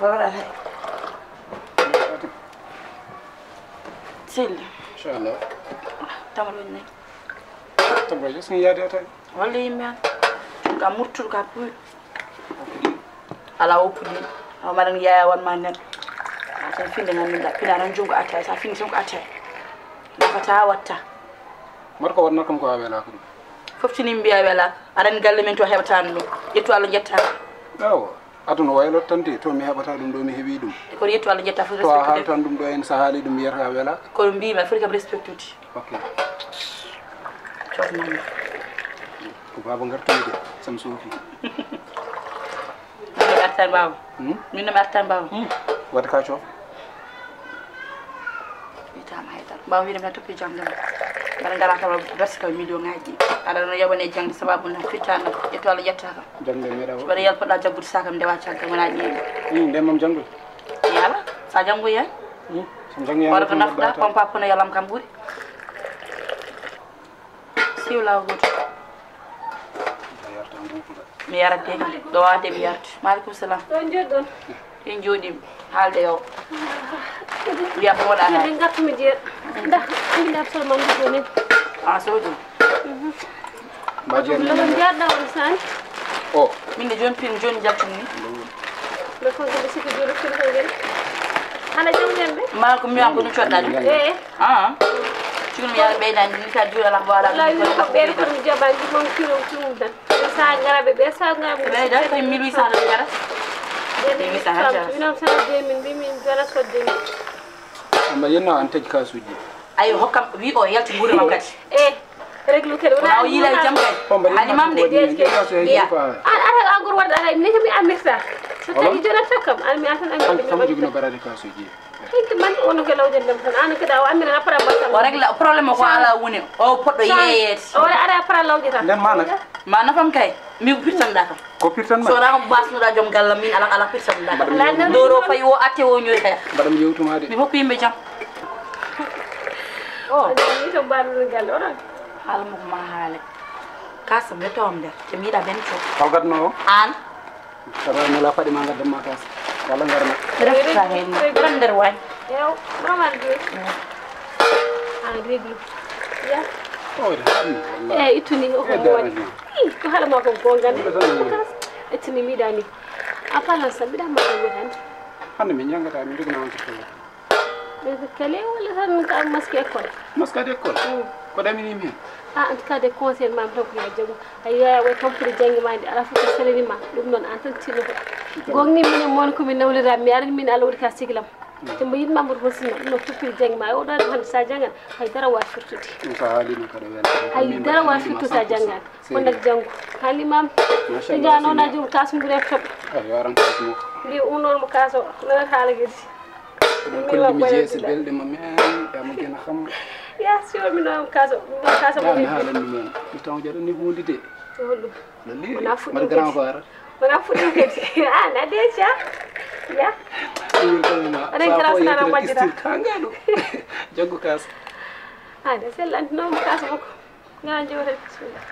فورا هاي سيل ان شاء الله تمرين طب جس يا دي ولا يمين ka murtul ka pu ala opudi o madan yaaya won ma nen ata finde ngam da pilaran jungo atta sa fini sonko atta nafata watta marko wonna kam ko awela ko foftini mbiya wela aran galle men to hebatan dum yetto Allah jetta awo aduna waylo tante to mi hebata dum do mi hebi dum ko yetto Allah jetta fu respect to haltan dum do en sahali dum yerta wela ko mbi ma furi kam respectuti okay chokman ko baba ngartude sam sofi artan baw min no artan baw wat ka cho bitam hayta baw wi dem na topi jangam bara ngara ka verse ka million ngaji ala no yabane jang sababu na fitana e to ala jetta ka jangde meda o bara yal pada jabut sakam de wacca ka mala ni dem mom jangdo yala sa jangu ya sam jangu ya wala ko nafda pam papa no yalam kam buri siwla goto mi yarate do wade mi yart malikum salam don joddon en jodi halde yo ya ko wala ha ngat mi je ndax andi dab sol man do ne sodu ba je no jarda on san oh min de jon pin jon jaltini le ko de sikki joro ko ngel ana jongen be malikum mi ko no chodda mi yalla be dan ni ka jura la wala la ko be ko mi jaba gi mon kilo tum dan sa ngarabe be sa ngarabe be da ko 1800 do jara mi sa ha minam sa de min bi min jara sodde ni amma yenna an tej kasuji ayo hokkam wi o yalti ngure mam kati reglu kede wala yila jam kay hani mam de ara agor warda ara ni mi amisa so tagi jona takam an mi atan an kam jogino barade kasuji tinki man ono ke lawjen dem tan an kada amina na para basa o regla problème ko ala woni o poddo yeyet o ara para lawjeta nen mana mana fam kay mi pirtan daka ko pirtan ma so na basnu da jom galla min ala pirtan daka doro fay wo atte wo ñoy xex badam yewtuma de mi hokku yimbe jam ni to balu gallo ora hal mo ma hale kasam le tom der te mi da ben to falgat no an sara no la fadi ma ngadam ma kas wala ngarna refta hen brander way yow normal bi reglu ya ituni o ko woni ko hala ma ko gongane ituni mi dani apala sabida ma ko wetan hande mi nyangata mi dugna on to kale wala tan ka maski école maska de école ko damini mi en tout cas de conseil mam tan ko ya jago ayya way tampere jangi mandi ala fu ko seleni ma dum non en tan tino gongni min mon ko min nawlira mi ar min ala wuri ka siglam te mo yit mamur bo sinno no tampere jangi ma o da han sa jangan hay dara wa furtuti sa hali no kada wala hay dara wa furtu sa jangan ko nak jangu hali mam te jano na jum tas mu ref top ay waran ko mo li unon mo kaso na hala gidi ko mi jesi belde ma men ya mo gena xam ya sio mi no kaso mo ni hala ni men mi taw jara ni hundi de tolu lali na fu man grand ko ara mana fu ke na deja ya ana kala sana majira kangalo jago kas da selan no mo kaso ko ngana jewre bismillah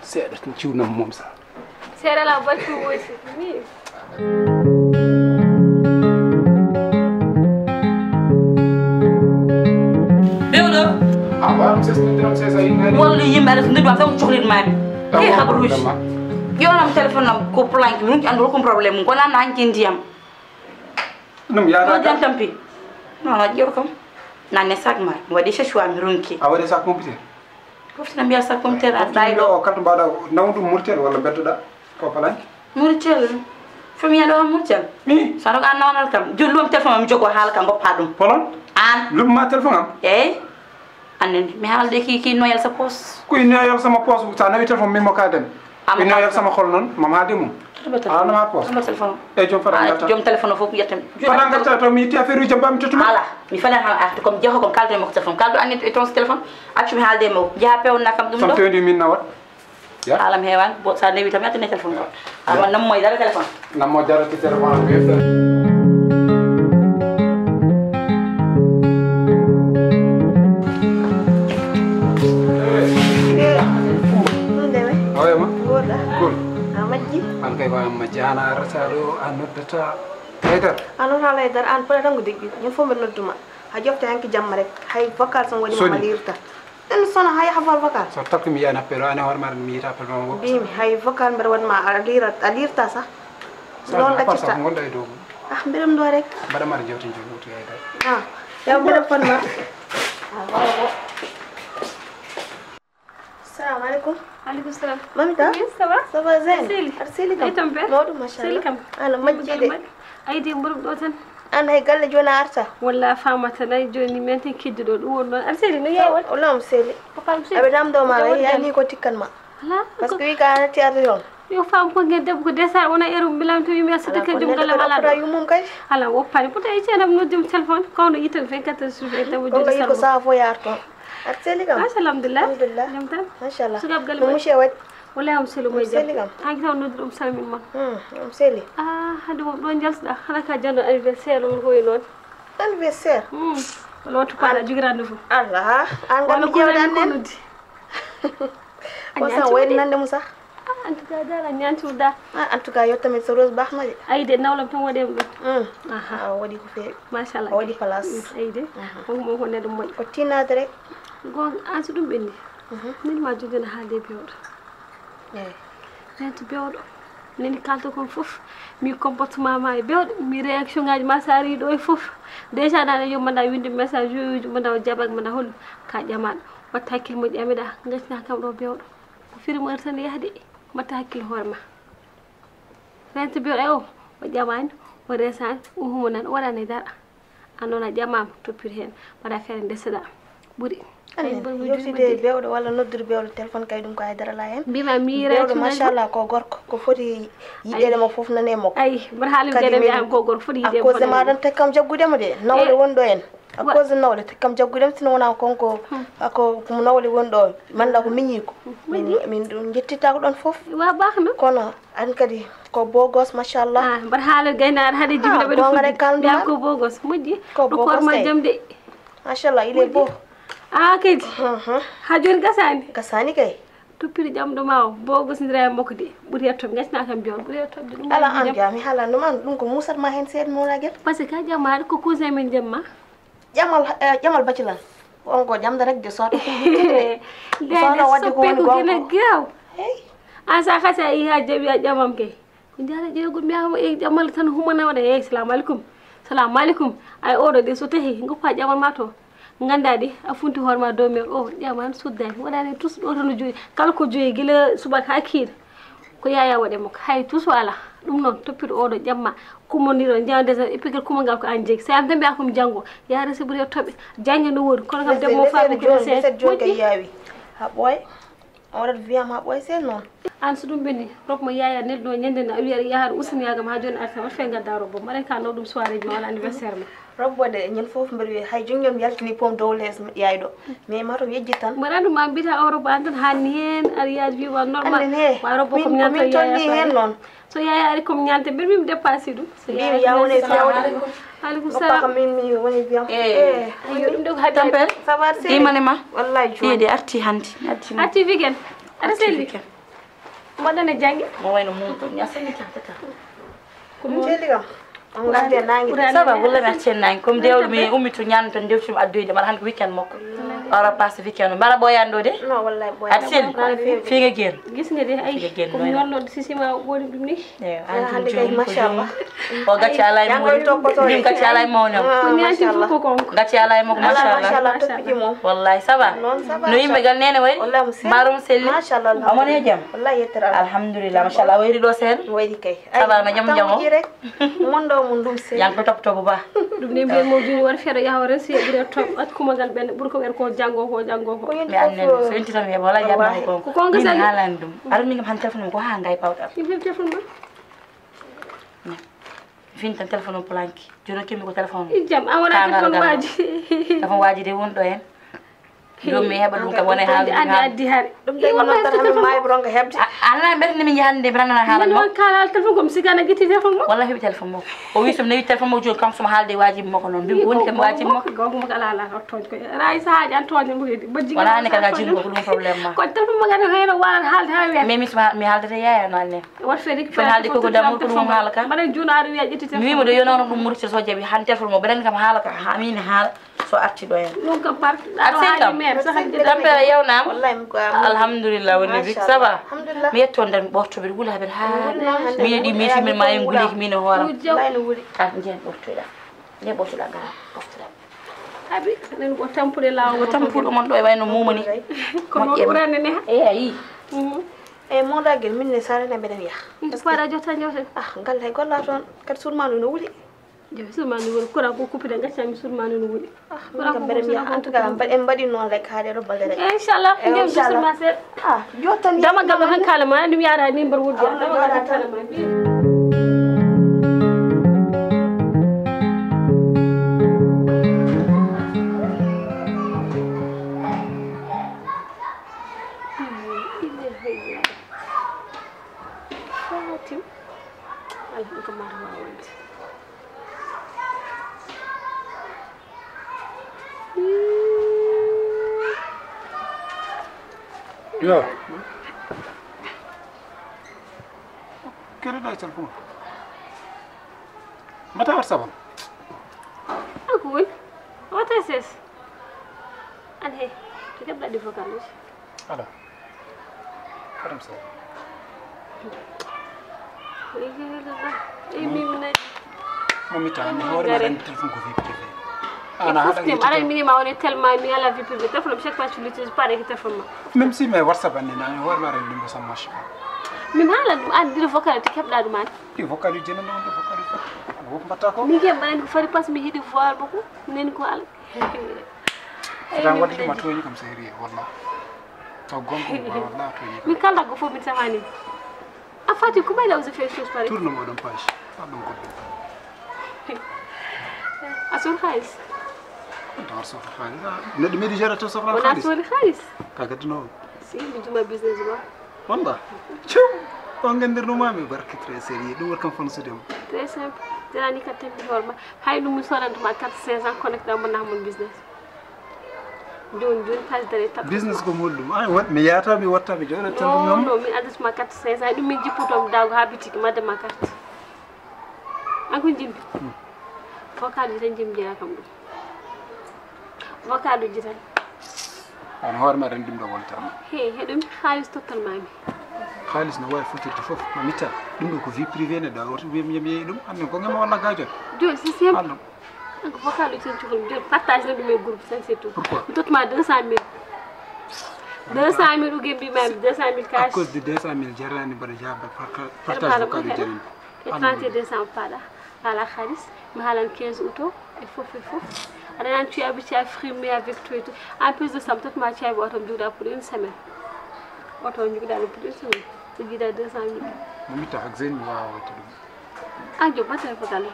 seeda tan ciwnam mom sa seeda la batu wosi ni wala yimbe ala ndu am chocolat mami e xabaru ci yonam telephone nam ko plank mi andul ko problème ko nan nan ci ndiyam num ya ko jam tampi non la jor kam nan ne sak ma wadi che choix mi ronki a wadi sak computer ko fina biya sak computer a daylo o kalto bada nawdu murtel wala beddoda ko plank murtel fami ado murtel mi saro ga nawnal kam jullum telephone mi jogo hal kam boppa dum polon an lum ma telephone am anen mi halde ki noyal sa pos kuy noyal sama pos bu ta nawi telephone mi mo ka dem kuy noyal sama xol non mam ha demu ana ma pos sama telephone e jom fara ngata jom telephone fofu yettam fara ngata to mi ti affaire jam bam tutuma ala mi fala ha artu comme jeho comme kaldo mo telephone kaldo anet e ton telephone accu mi halde mo ja pew nakam dum do sam tendi min nawat ya alam hewan bo sa newi tam yatne telephone ko ama nam moy dara telephone nam mo dara ti telephone be an kay ko amma jana rata do an noddata haydar an hala haydar an pare tangu diggi ñu fo mel nodduma ha jofte hanki jamma rek hay vocal son wadi ma lirta en sona hay hafal vocal so takki mi yana pero ane hormar mi ta pero mo bi mi hay vocal mber wad ma alirta sa non la ci ta ngonda do ah mbiram do rek bada mar jewti jogutu haydar ah ya mbiram fon ma السلام عليكم. عليكم السلام. مامتا سبا سبا زين. سيلي أرسلي كم. تمبي. نودو ما شاء الله. سيلي كم. أنا مجدي. أيدي مبروك دوتن. أنا هي قال لي جونا أرسا. ولا فاهمة أنا جوني مينتين كيد دول ولا أرسلي نيا ولا. ولا مسيلي. فاهم سيلي. أبي نام دوما هي يعني كنت كان ما. لا. بس كوي كان تياريون. yo fam ko ngedde ko desa wona erum bilam to yumi asata ke jum gala ala do yumum kay ala woppani puta e cenam no jum téléphone ko no yitan 24 sur et taw jum ko sa fo yarto atseli kam alhamdulillah alhamdulillah jam tan mashallah sugab gal mo monsieur wat wala am selu moy jam tanki taw no dum salmin ma am seli hadu mo do jalsda xana ka jando anniversaire mo koy non anniversaire wala to para jugirande fu allah an gal jewdan nen ko sa way nande musa en tout cas dara ñantu da en tout cas yo tamit sa rose bax na de ay de nawlam tan wadem do aha wadi ko fe machallah wadi place ay de mo ko nedum moy ko tinade rek go an su dum benni min ma jogena haalde bewdo nentu bewdo neni kalto kon fof mi comportement ma e bewdo mi réaction ngaji ma sari do e fof déjà dana yo manda winde message yo manda jabak manda hol ka jaman watta hakkil mo jamida ngatina kam do bewdo ko firma tan yahde mata hakkil horma rent bi o jamani o resan uhumo nan wala ne dara anona jamam toppir hen bada fere desada buri ay yoxide bewdo wala noddur bewdo téléphone kay dum ko ay dara la hen bima mi rek machallah ko gorko ko foti yidede mo fof nane mo ay bar halim gede mi am ko gorko foti yidede ko zema dan te kam jaggude mo de nawle wondo en a cause nawle te kam jaggudem sino wona konko ako ko nawle wondo man la ko miñi ko min jettita ko don fof wa baxna kono an kadi ko bogos machallah bar halim gaynar hade jibina be do ko bogos mujji ko ma jamde machallah il est beau kay hajur gasani kay toppiri jam do maw bogos ndira mako de buri yettom gasna kam bion buri yettom dum ala an jami hala no man dum ko musat ma hen sed mo la gel parce que ka jamma ko cousin min jamma jamal bacilan on ko jamda rek de soto ko soto wadde ko woni gene gaw asa khasa yi ha jabi jamam ke ndara jeegul mi am e jamal tan humana wada e assalamu alaikum ay odo de so tahi ngopa jamal mato ngandadi afunti horma do mer o jaman suddani wadani tus do tan joyi kala ko joyi gila subaka akir ko yaya wade mo hay tus wala dum non toppir odo jamma kumoniro jande e pigal kumongal ko an jeegi sa am tambe akum jango yaara se buri tobe jangi no wori kono kam debbo fa ko se jogi yawi ha boy on viam ha boy se non an su dum benni rok mo yaya neddo nyande na wiya yaar usni yagam ha joni arta wat fe gadda robbo mare ka no dum soirée mi wala anniversaire ma robbo de ñen fofu mber wi hay jongom yaltini pom dow les yaydo mais mato yejji tan marandu ma bita euro bantan hanni hen ariage wi wa normal wa robbo ko nyanta yaya hen non so yaya ari kom nyante ber mi dépasser dum so yaya yawne alaikum salam min mi woni biam ayo dum do habi tampel sabar se imane ma wallahi jodi arti handi arti weekend ada selli mo dana jangi mo wayno mo to nyasani tata ko mo jeli gam on gadde nangi saba bulle mi acen nangi comme dewlu mi ummi to ñan to dewtum addoyde mara han ko weekend mokko ora passe weekend mara boyando de non wallahi boy acel fi nga gen gis nga de ay ko ñollo sisima woni dum ni hande kay machallah o gacci alay mo nim gacci alay mo ñam ko ñanti fu ko gacci alay mo machallah toppiji mo wallahi saba no yimbe gal nene way marum selli machallah amone jam wallahi yettara alhamdulillah machallah wayri do sen wayri kay saba na jam jamo mondo mun dum se yang ko top to bu ba dum ne be mo juni war fere ya hore si bure top at kuma gal ben bur ko wer ko jango ko mi anne so enti tam e wala yamma ko ko nga sal halandum ar mi ngam han telephone ko ha ngay pawta fi telephone ma fin tan telephone planki jono kimi ko telephone jam awara telephone waji telephone waji de won do en yomi heba dum ka wona haalde andi hari dum de non tan hammi may bronga hebde ana berni min yahande brana haalal mo non kala téléphone ko sigana giti téléphone mo wala hebi téléphone mo o wi som nayi téléphone mo joni kam suma haalde wajibi mako non bim woni kam wajibi mako gogo mako ala toñ ko ray saaji an toñ mo hedi ba jigi wala ne kala jingo ko dum problème ma ko téléphone mo gana heero wala haalde ha wi mais mi haaldata yaya no alne wat feri ko haalde ko damul ko dum haalaka mane junaari wi jetti téléphone mi mo do yonono dum murti so jabi han téléphone mo beren kam haalaka ha min haala so arti do en non kam par atsika mer sax dambe yewnam wallahi mi ko alhamdulillah woni bik saba alhamdulillah mi yetto den borto be wula ben ha mi di mi fi min ma en guliki min horam wallahi no wuri ta ngeen borto da ne borto da gara borto da abi nen ko tampure lawo ko tampudo mon do e wayno mumani ko no urane ne ayi e mo dagel min ne sare ne beden ya ko ra jota ñewten ngal hay golla ton kat surmanu no wuri jebi surmanu wuri ko ra ko kupide ngacca mi surmanu no wuri ko ra ko beden ya en tout cas en badi non rek haade do balde rek inshallah ngem surma se jotan dama gam han kala ma dum yaara ni mbar wudi dama gam kala ma Yo. Kere da telefon. Mata war sabon. Akun. What is this? And hey, take up that difficult. Ala. Karam sa. Mami ta ni hore ma dan telefon ko fi privé. Ana hada ni ara mini ma woni tellement mi ala vie privée téléphone chaque fois tu l'utilises pas avec téléphone. Même si mais WhatsApp ni na hore ma ren limbo sam marche. Mi hala dum andi vocal te kebda dum an. Ti vocal yu jena non vocal yu. Wo mbata ko. Mi ke banen fari pass mi hidi voir beaucoup nen ko al. Ran wadi ma to ni kam sérieux wallah. To gongo wallah to ni. Mi kala go fo mi samani. Afati ko bayda uzi face face pare. Tourne mo don page. Pardon ko. Asul khalis. Dar so khalis. Ne de mi jara to so khalis. Wala asul khalis. Kaga dino. Si mi duma business ba. Wanda. Chum. Ongendir no mami barki très sérieux. Do war kam fon so dem. Très simple. Dina ni ka tempi horma. Hay dum mi sorantuma 4-5 ans connecté mo na mon business. Jon pas dare ta. Business ko moldum. Ay wat mi yata mi watta mi jara tan ñom. Non mi adus ma 4-5 ans dum mi jiputom dago habiti ma de ma carte. An ko jimbi. Vocal yi tan jimbi ya kam dum. Vocal ji tan. An hor ma ren dim do wonta. He dum khalis totalement. Khalis no way fotirta fof mamita dum do ko vie privée ne da woto mi yemi dum anne ko ngam wala gajo. Jo c'est simple. Ang vocal yi tan ci ko partage na dum groupe ça c'est tout. Totalement 200 000. 200 000 ou gembi même 200 000 cash. À cause de 200 000 jarani bada jaba partage vocal yi jarin. 30 200 pada ala khalis mi halan 15 auto et fof. Alors tu as habitué à frimer avec toi et tout. En plus de ça, peut-être que tu as eu pour une semaine. Auto ñu dal pour une semaine. Tu dis 200 000. Mami ta ak zen wa wa tudum. Ah, jo pas vocal.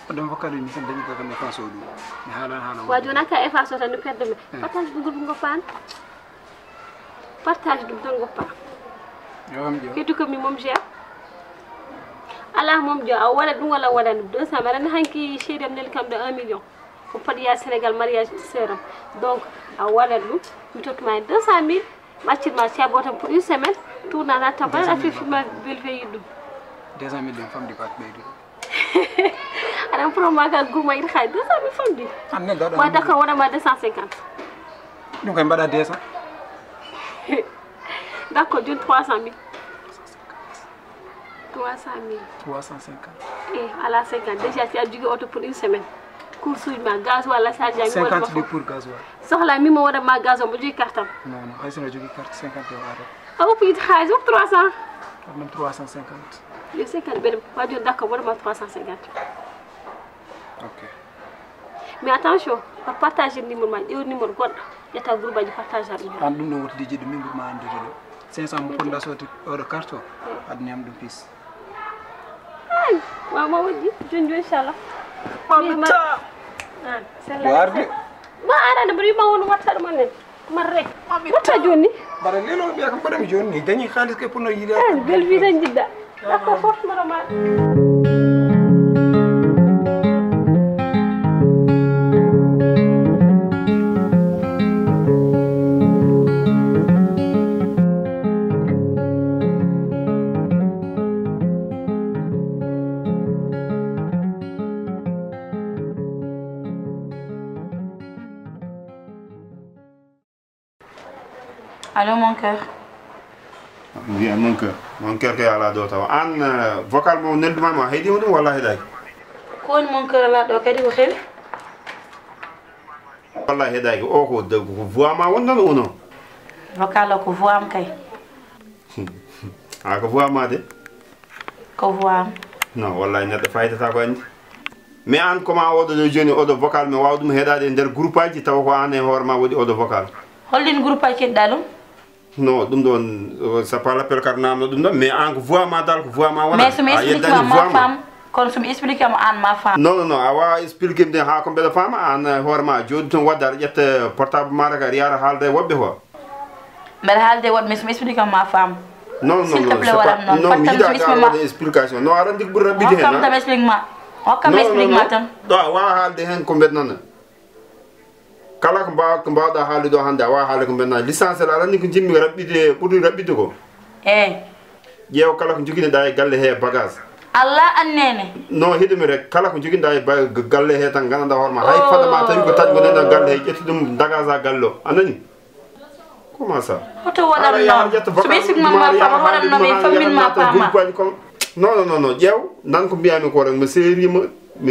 Adam vocal ni tan dañu ko xam fa so du. Ni hala. Wa jona ka efa so tan perdre me. Partage bu groupe ngo fan. Partage du tan ngo pa. Yo am jo. Kitu ko mi mom gère. Ala mom jo wala dum wala 200 mais ran hanki chédem nel kam de 1 million. Pour parier Sénégal mariage sœuram. Donc à wala dum mi totuma 200 000 matchir ma ci botam pour une semaine tourne na ta bala fi ma bel fe yidum 200 000 dem fam di bat bay du ana pro ma ka gourma yi xay 200 000 fam di anne da ma d'accord wona ma 250 dum koy mbada 200 d'accord jun 300 000 350 et à la 50 déjà tu as dû auto pour une semaine course ma gaz wala charge 50 de pour gasoil soxla mi mo wada ma gaz mo joy cartam non ay sama jogi carte 50 euro ara awu pit xay 300 am 350 le 50 ben pas de d'accord wala ma 350 OK mais attention pa partager numéro ma e numéro god yata groupe ji partager an dum no woti diji dum mi ma ande do 500 mo ponda soti euro carte adni am dum pis ay wa ma wadi junjo inshallah mamita Warde. Ma ara na bari ma won watta man ne. marre wata joni bara lelo biya kam badam joni dañi xaliss ke pour no yile bel vi tan jidda d'accord fof mara ma Allô, mon cœur. Oui, mon cœur. Mon cœur que ala do taw an vocal mo nelduma ma hedi woni wallahi day. Ko mon cœur la do kadi ko xewi. Wallahi day o ko de ko voix ma wondan uno. Vocal ko voix am kay. Ah ko voix ma de. Ko voix am. Non, wallahi neddo fayda ta ko andi. Mais an comment odo do joni odo vocal me wawdum hedade der groupe aji taw ko an e horma wodi odo vocal. Hollin groupe ay keddalum? Non, dum don ça parle per carnam dum don mais en voix ma dal ko voix ma wona. Mais sumi explique ma femme, kon sumi explique ma an ma femme. Non non non, awa explique me ha ko be femme an horma jodi ton wadar jet portable ma daga riara halde wobbe ho. Mer halde wobbe mais sumi explique ma femme. Non non non, non mi da ga explication. Non arandi bu rabbi de. Kam tam explique ma. O kam explique ma tan. Do wa halde hen ko bet non. Kala ko mbawda haalido hande awa haale ko benna licence la rani ko jimmi rabbide budi rabbide ko jeew kala ko jogine da e galle he bagage Allah annene no hidumi rek kala ko jogine da e galle he tan gananda horma hay fadama tawi ko tajgo nenda galle he jetti dum dagaza gallo anani comment ça hoto wadam no so basic mamma fama wadam no be famille ma pama non non non jeew nan ko biyami ko rek me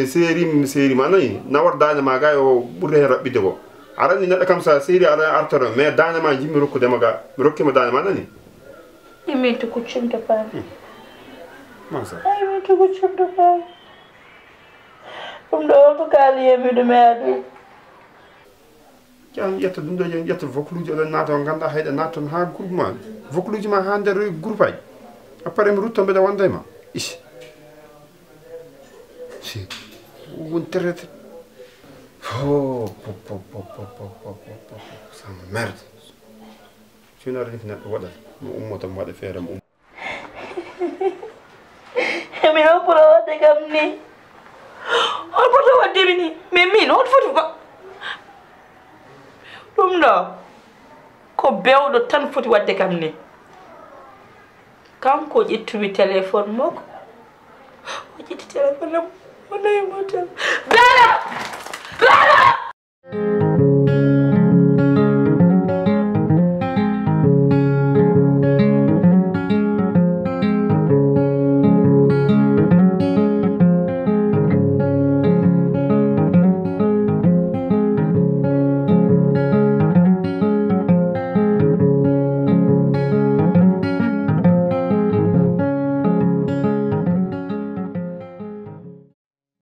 serima anani nawar daane ma ga yo burde rabbide ko arani nedda kam sa siri ara artoro mais dana ma jimmi rokku demaga mi rokki ma dana ma nani imi to kuccumde pa ma sa ay mi to kuccumde pa dum do ko kali yemi do meadu jam yetta dum do jen yetta vokluji o nato ganda hayda naton ha groupe ma vokluji ma ha der groupe ay après mi rutto be da wonde ma ish si won terete oh ça me merde tu n'as rien fait wada mo tam wada feram mi no pro de gamni on poto wadde ni mais min on fotu ko dum do ko bewdo tan foti wadde gamni kanko ƴettumi téléphone moko o ƴetti téléphone am o nayi motel bela